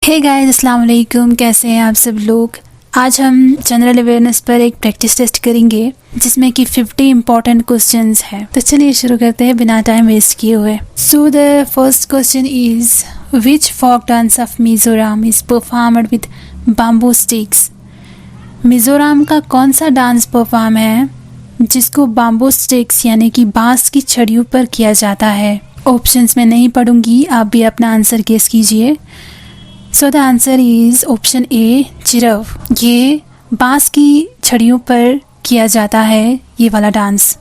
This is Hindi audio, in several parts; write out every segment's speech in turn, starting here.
हे गाइस, अस्सलाम वालेकुम। कैसे हैं आप सब लोग। आज हम जनरल अवेयरनेस पर एक प्रैक्टिस टेस्ट करेंगे जिसमें कि 50 इंपॉर्टेंट क्वेश्चंस हैं। तो चलिए शुरू करते हैं बिना टाइम वेस्ट किए हुए। So the first question is which folk dance of Mizoram is performed with bamboo sticks. Mizoram का कौन सा डांस परफॉर्म है जिसको बाम्बू स्टिक्स यानी कि बांस की छड़ियों पर किया जाता है। ऑप्शंस में नहीं पढ़ूंगी, आप भी अपना आंसर गेस कीजिए। So the answer is option A, चिरव। ये बांस की छड़ियों पर किया जाता है ये वाला dance.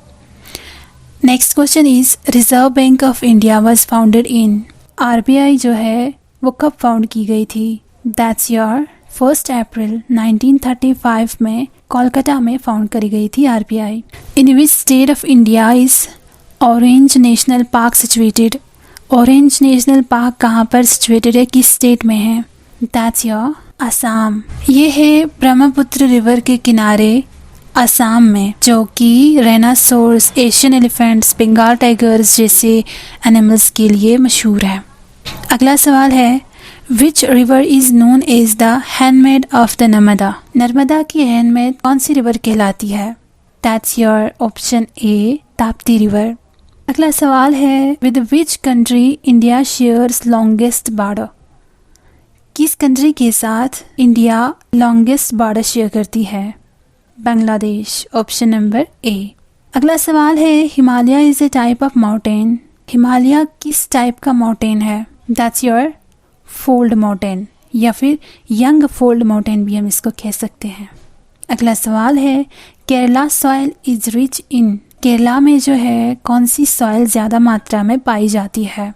Next question is reserve bank of India was founded in. RBI जो है वो कब फाउंड की गई थी। दैट्स योर 1 अप्रैल 1935 में कोलकाता में फाउंड करी गई थी RBI. In which state of India is orange national park situated. Orange national park कहाँ पर सिचुएटेड है, किस स्टेट में है। That's your Assam. ये है ब्रह्मपुत्र रिवर के किनारे असम में, जो कि rhinoceros, Asian elephants, Bengal tigers जैसे एनिमल्स के लिए मशहूर है। अगला सवाल है which river is known as the handmaid of the Narmada. Narmada की हैंडमेड कौन सी रिवर कहलाती है। That's your option A, Tapti river. अगला सवाल है with which country India shares longest border. किस कंट्री के साथ इंडिया लॉन्गेस्ट बॉर्डर शेयर करती है। Bangladesh, option number A. अगला सवाल है Himalaya is a type of mountain. Himalaya किस टाइप का माउंटेन है। दैट्स योर फोल्ड माउंटेन या फिर यंग फोल्ड माउंटेन भी हम इसको कह सकते हैं। अगला सवाल है Kerala soil is rich in. Kerala में जो है कौन सी सॉइल ज़्यादा मात्रा में पाई जाती है।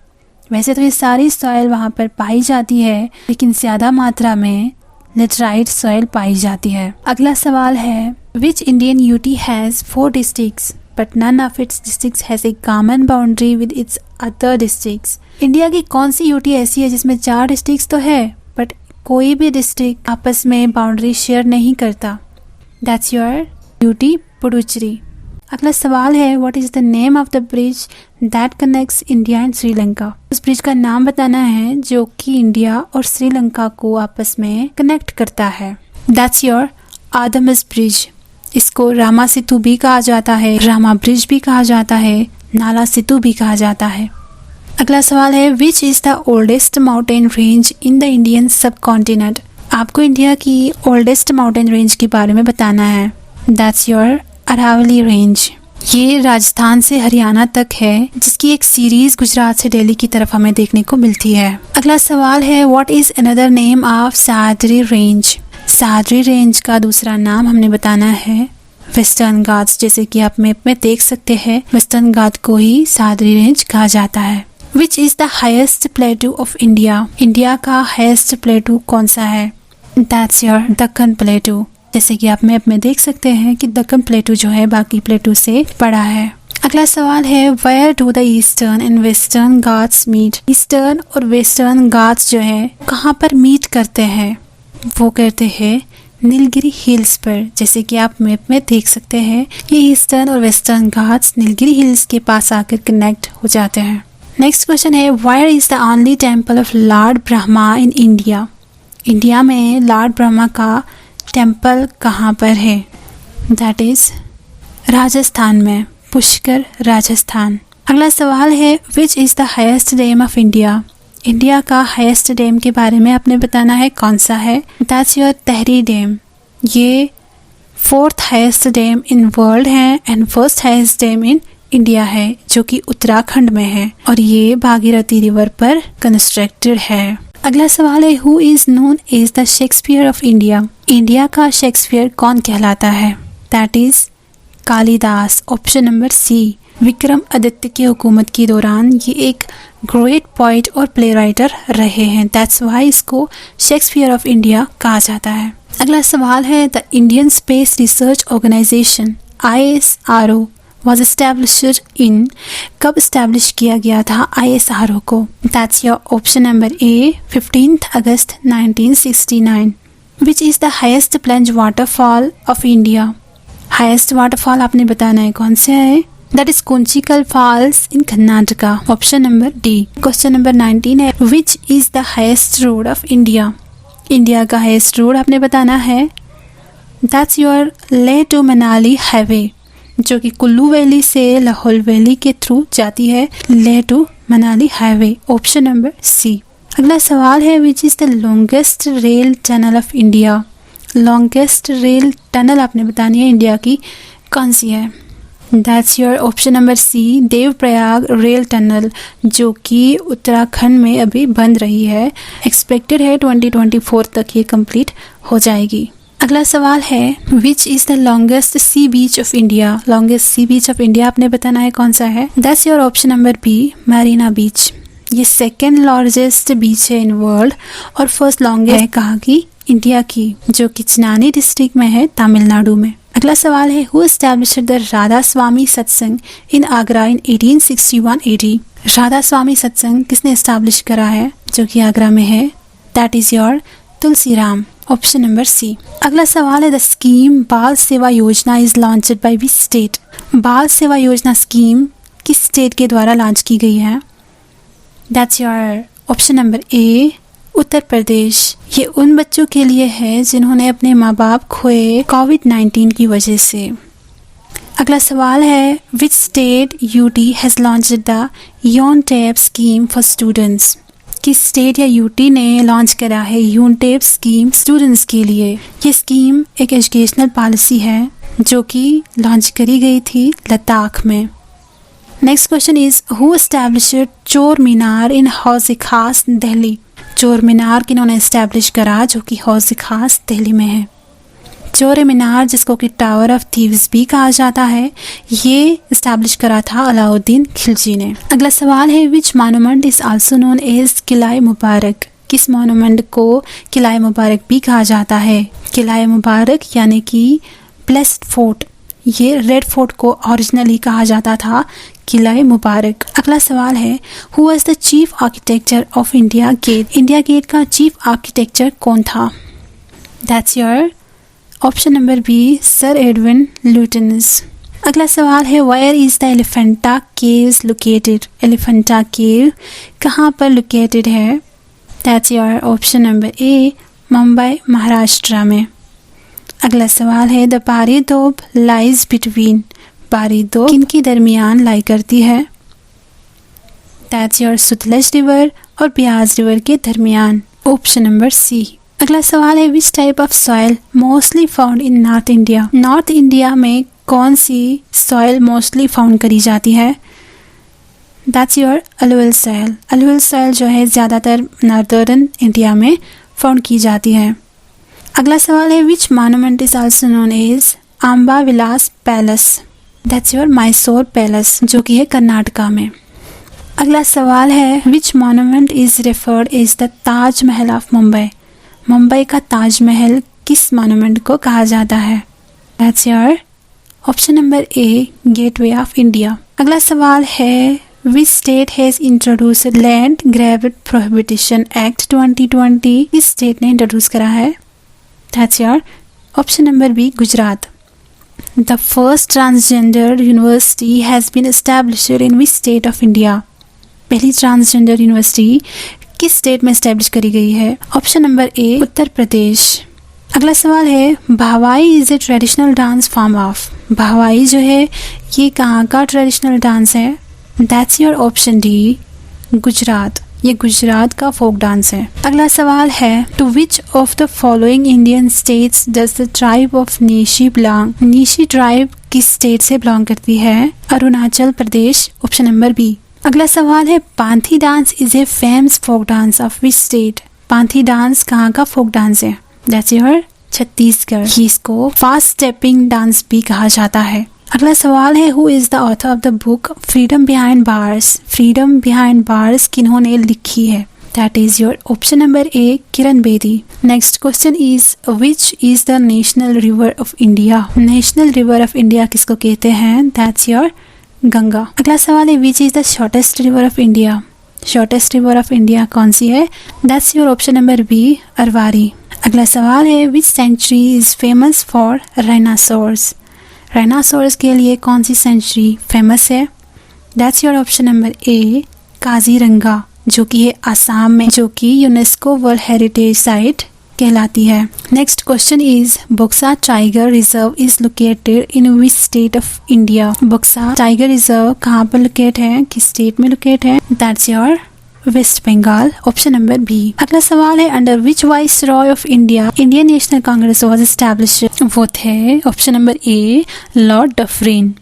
वैसे तो ये सारी सॉइल वहाँ पर पाई जाती है, लेकिन ज़्यादा मात्रा में लेटराइट सॉइल पाई जाती है। अगला सवाल है which Indian UT has 4 districts but none of its districts has a common boundary with its other districts. India की कौन सी यूटी ऐसी है जिसमें 4 डिस्ट्रिक्ट्स तो है बट कोई भी डिस्ट्रिक्ट आपस में बाउंड्री शेयर नहीं करता। That's your UT Puducherry. अगला सवाल है what is the name of the bridge that connects India and Sri Lanka. उस ब्रिज का नाम बताना है जो कि इंडिया और श्रीलंका को आपस में कनेक्ट करता है। That's your Adam's bridge. इसको रामा सेतु भी कहा जाता है, रामा ब्रिज भी कहा जाता है, नाला सेतु भी कहा जाता है। अगला सवाल है which is the oldest mountain range in the Indian subcontinent. आपको इंडिया की ओल्डेस्ट माउंटेन रेंज के बारे में बताना है। That's your Aravalli range. ये राजस्थान से हरियाणा तक है, जिसकी एक सीरीज गुजरात से दिल्ली की तरफ हमें देखने को मिलती है। अगला सवाल है what is another name of Sahyadri range. Sahyadri range का दूसरा नाम हमने बताना है वेस्टर्न घाट्स। जैसे कि आप मैप में देख सकते हैं वेस्टर्न घाट को ही सह्याद्री रेंज कहा जाता है। Which is the highest प्लेटू of India. India का हाईएस्ट प्लेटू कौन सा है। That's your Deccan प्लेटू। जैसे कि आप मैप में देख सकते हैं कि दक्कन प्लेटू जो है बाकी प्लेटू से बड़ा है। अगला सवाल है where do the Eastern and Western Ghats meet. Eastern और वेस्टर्न घाट्स जो है कहाँ पर मीट करते हैं। वो करते हैं नीलगिरी हिल्स पर। जैसे कि आप मैप में देख सकते हैं ये ईस्टर्न और वेस्टर्न घाट्स नीलगिरी हिल्स के पास आकर कनेक्ट हो जाते हैं। Next question is where is the only temple of Lord Brahma in India. India में लॉर्ड ब्रह्मा का टेम्पल कहाँ पर है। दैट इज राजस्थान में, पुष्कर, राजस्थान। अगला सवाल है which is the highest dam of India. India का हाईएस्ट डैम के बारे में आपने बताना है कौन सा है। That's your Tehri dam. ये 4th highest dam in world है एंड 1st highest dam in India है, जो कि उत्तराखंड में है और ये भागीरथी रिवर पर कंस्ट्रक्टेड है। अगला सवाल है who is known as the Shakespeare of India. India का शेक्सपियर कौन कहलाता है। That is Kalidas, option number C. Vikramaditya की हुकूमत के दौरान ये एक ग्रेट पोएट और प्ले राइटर रहे हैं। दैट्स वाई इसको शेक्सपियर ऑफ इंडिया कहा जाता है। अगला सवाल है the Indian Space Research Organisation ISRO was established in। कब establish किया गया था ISRO को। That's your option number A, 15th August 1969। Which is the highest plunge waterfall of India। highest waterfall आपने बताना है कौन से है। That is Kunchikal falls in Karnataka. Option number D. Question number 19 है, which is the highest road of India. India का हाईएस्ट रोड आपने बताना है। That's your Leh to Manali highway, जो कि कुल्लू वैली से लाहौल वैली के थ्रू जाती है, Leh to Manali highway. Option number C. अगला सवाल है, which is the longest rail tunnel of India. Longest rail tunnel आपने बतानी है इंडिया की कौन सी है। That's your option number C, Devprayag rail tunnel, जो कि उत्तराखंड में अभी बन रही है। एक्सपेक्टेड है 2024 तक ये कंप्लीट हो जाएगी। अगला सवाल है, which is the longest sea beach of India. Longest sea beach of India आपने बताना है कौन सा है। That's your option number B, Marina beach. ये सेकेंड लार्जेस्ट बीच है इन वर्ल्ड और फर्स्ट लॉन्गेस्ट है कहाँ की, इंडिया की, जो कि चेन्नई डिस्ट्रिक्ट में है, तमिलनाडु में। अगला सवाल है, हु एस्टैब्लिश्ड द राधा स्वामी सत्संग इन आगरा इन 1861 AD। राधा स्वामी सत्संग किसने एस्टैब्लिश करा है, जो कि आगरा में है। That is your Tulsiram. Option number C. अगला सवाल है, the scheme Bal Seva Yojana is launched by which state. Bal Seva योजना स्कीम किस स्टेट के द्वारा लॉन्च की गई है। That's your option number A, Uttar Pradesh. ये उन बच्चों के लिए है जिन्होंने अपने माँ बाप खोए कोविड-19 की वजह से। अगला सवाल है, which state UT has launched the यूनटेप स्कीम फॉर स्टूडेंट्स। किस स्टेट या यूटी ने लॉन्च करा है यूनटेप स्कीम स्टूडेंट्स के लिए। ये स्कीम एक एजुकेशनल पॉलिसी है जो कि लॉन्च करी गई थी लद्दाख में। Next question is, who established चोर मीनार इन हौज़ खास दिल्ली। चोर मीनार किन्होंने एस्टैब्लिश करा, जो कि हौज़ खास दिल्ली में है। चोर मीनार, जिसको कि टावर ऑफ थीव्स भी कहा जाता है, ये एस्टैब्लिश करा था अलाउद्दीन खिलजी ने। अगला सवाल है, which monument is also known as Qila Mubarak. किस मॉन्यूमेंट को किला मुबारक भी कहा जाता है। किला मुबारक यानी कि ब्लेस्ड फोर्ट, ये रेड फोर्ट को ओरिजिनली कहा जाता था किला मुबारक। अगला सवाल है, who was the chief architecture of India gate. India gate का चीफ आर्किटेक्चर कौन था। That's your option number B, sir Edwin Lutyens. अगला सवाल है, where is the Elephanta caves located. Elephanta cave कहाँ पर लोकेटेड है। That's your option number A, Mumbai Maharashtra में। अगला सवाल है, द बारी दोब लाइज बिटवीन। बारी दोब किनकी दरमियान लाई करती है। दैट्स योर सतलज रिवर और ब्यास रिवर के दरमियान। Option number C. अगला सवाल है, which type of soil mostly found in north India. North India में कौन सी सॉइल मोस्टली फाउंड करी जाती है। That's your alluvial soil. Alluvial soil जो है ज़्यादातर नॉर्दर्न इंडिया में फाउंड की जाती है। अगला सवाल है, which monument is also known as Amba Vilas palace. That's your Mysore palace, जो कि है कर्नाटका में। अगला सवाल है, which monument is referred as the Taj Mahal of Mumbai. Mumbai का ताजमहल किस मॉन्यूमेंट को कहा जाता है। That's your option number A, gateway of India. अगला सवाल है, which state has introduced land grab prohibition act 2020। किस स्टेट ने इंट्रोड्यूस करा है। That's your option number B, Gujarat. The first transgender university has been established in which state of India. पहली ट्रांसजेंडर यूनिवर्सिटी किस स्टेट में एस्टैब्लिश करी गई है। Option number A, Uttar Pradesh. अगला सवाल है, Bhavai is a traditional dance form of. Bhavai जो है ये कहाँ का ट्रेडिशनल डांस है। That's your option D, Gujarat. ये गुजरात का फोक डांस है। अगला सवाल है, to which of the following Indian states does the tribe of Nyishi belong. Nyishi tribe किस स्टेट से बिलोंग करती है। Arunachal Pradesh. Option number B. अगला सवाल है, Panthi dance is a famous folk dance of which state. Panthi dance कहाँ का फोक डांस है। That's your Chhattisgarh. इसको फास्ट स्टेपिंग डांस भी कहा जाता है। अगला सवाल है, who is the author of the book freedom behind bars. Freedom behind bars किन्होंने लिखी है। That is your option number A, Kiran Bedi. Next question is, which is the national river of India. National river of India किसको कहते हैं। That's your Ganga. अगला सवाल है, which is the shortest river of India. Shortest river of India कौन सी है। That's your option number B, Arwari. अगला सवाल है, which sanctuary is famous for rhinoceros. Dinosaurs के लिए कौन सी सेंचुरी फेमस है? That's your option number A, Kaziranga, जो कि है आसाम में, जो कि यूनेस्को वर्ल्ड हेरिटेज साइट कहलाती है। Next question is Buxa tiger reserve is located in which state of India? Buxa tiger reserve कहाँ पर लोकेट है, किस स्टेट में लोकेट है? That's your West Bengal, option number B. अगला सवाल है under which viceroy of India Indian National Congress was established? वो थे option number A, Lord Dufferin.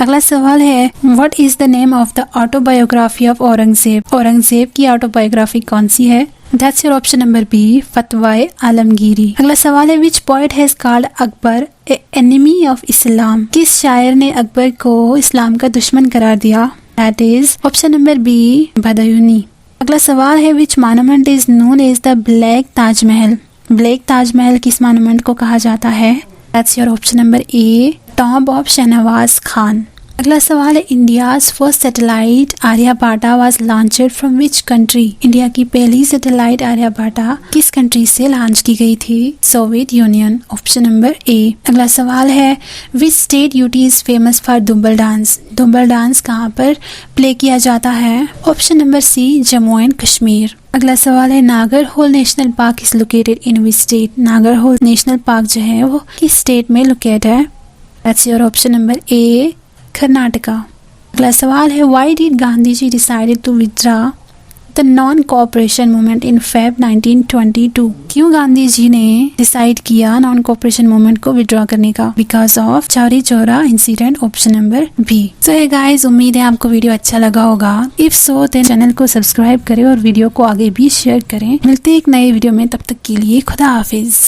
अगला सवाल है what is the name of the autobiography of Aurangzeb? Aurangzeb की ऑटोबायोग्राफी कौन सी है? That's your option number B, Fatawa e Alamgiri. अगला सवाल है which poet has called Akbar a enemy of Islam? किस शायर ने अकबर को इस्लाम का दुश्मन करार दिया? That is option number B, Badayuni. अगला सवाल है which monument is known as the black Taj Mahal? Black Taj Mahal किस मॉन्यूमेंट को कहा जाता है? That's your option number A, tomb of Shahnawaz Khan. अगला सवाल है India's first satellite Aryabhata was launched from which country? India की पहली सैटेलाइट आर्यभट्टा किस कंट्री से लॉन्च की गई थी? Soviet Union, option number A. अगला सवाल है which state UT is famous for Dumhal dance? Dumhal dance कहाँ पर प्ले किया जाता है? Option number C, Jammu and Kashmir. अगला सवाल है Nagarhole national park is located in which state? Nagarhole national park जो है वो किस स्टेट में लोकेट है? That's your option number A, Karnataka. अगला सवाल है why did Gandhi ji decided to withdraw the non cooperation movement in Feb 1922? क्यों गांधी जी ने डिसाइड किया नॉन कोऑपरेशन मूवमेंट को विथड्रॉ करने का? Because of Chauri Chaura incident, option number B. So है गाइस, उम्मीद है आपको वीडियो अच्छा लगा होगा। इफ सो देन चैनल को सब्सक्राइब करें और वीडियो को आगे भी शेयर करें। मिलते हैं एक नए वीडियो में, तब तक के लिए खुदा हाफिज।